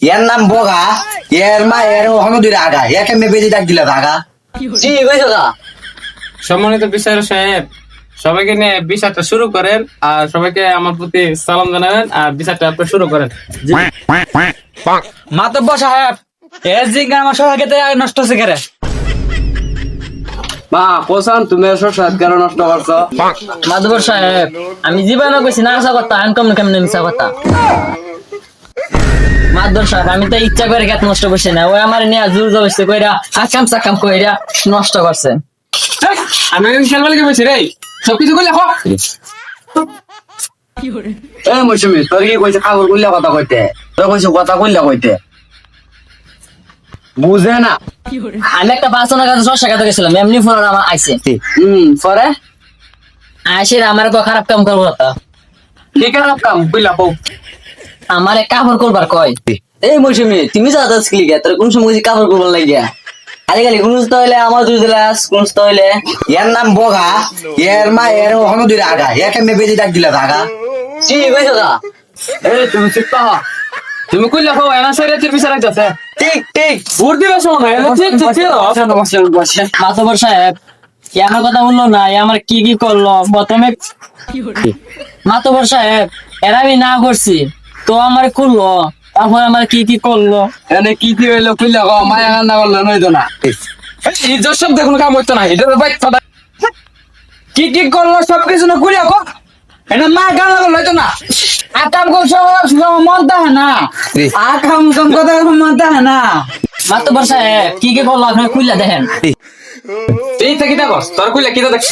এর নাম বগা, এর মা এর ওখানে দুই আগা, একে মে বেজি ডাক দিলা আগা। জি কইছো গা? সম্মানিত বিচারক সাহেব, সবাইকে নিয়ে বিচারটা শুরু করেন আর সবাইকে আমার প্রতি সালাম জানাবেন আর বিচারটা আপনি শুরু করেন। মাতব্বর সাহেব এর জিঙ্গা আমার সবাইকে নষ্ট হচ্ছে কেরে? মা কোসান তুমি সব কেন নষ্ট করছো? মাধবর সাহেব আমি জীবনে কইছি না আসা কথা আমি কেমনে মিশা কথা। মাধবর সাহেব আমি তো ইচ্ছা করে গাছ নষ্ট করছি না, ওই আমার নিয়ে জোর জবরদস্তি কইরা হাকাম সাকাম কইরা নষ্ট করছে। আমি খেলবার লেগে বলছি রে, সবকিছু করলে এ মৌসুমী তোর কি কইছে কাপড় কইলা কথা কইতে? তোর কইছে কথা কইলা কইতে বুঝে না। আমি একটা বাসনের কাছে 6 টাকা গেছিলাম, এমনি ফোন আমার আইছে পরে আইসে আমার তো খারাপ কাম করবো তা কি খারাপ কাম কইলা বউ? আমার কাপড় করবার কয়। এই মৌসুমী তুমি যা দাস ক্লিক তোর কোন সময় কাপড় করবার লাগিয়া আরে গালি গুনস্ত হইলে আমার দুই দিলাস গুনস্ত হইলে এর নাম বগা, এর মা এর ওখানে দুই আগা, একে মে বেজি ডাক দিলা আগা। জি কইছো গা? এই তুমি চুপ থাকো, তুমি কইলে খাও এনা শরীরের বিচার হইতাছে। ঠিক ঠিক ভোট দিবে সময় না, ঠিক ঠিক ঠিক। মাতবর সাহেব কি আমার কথা শুনলো না, এ আমার কি কি করলো প্রথমে। মাতবর সাহেব এরা আমি না করছি তো আমার করলো, তারপর আমার কি কি করলো। এনে কি কি হইলো কইলে গো, মায়া কান্না করলে নইতো না। এই জসব দেখুন কাম হইতো না, এটা বাইক ফাটা। কি কি করলো সবকিছু না কইলে গো, এটা মা কান্না করলে হইতো না। আকাম করছো মন তাহে না, আকাম কম কথা মন তাহে না। মাতবর সাহেব কি কি করলো আপনি খুললা দেখেন। এই থেকে দেখো তোর কইলে কি দেখ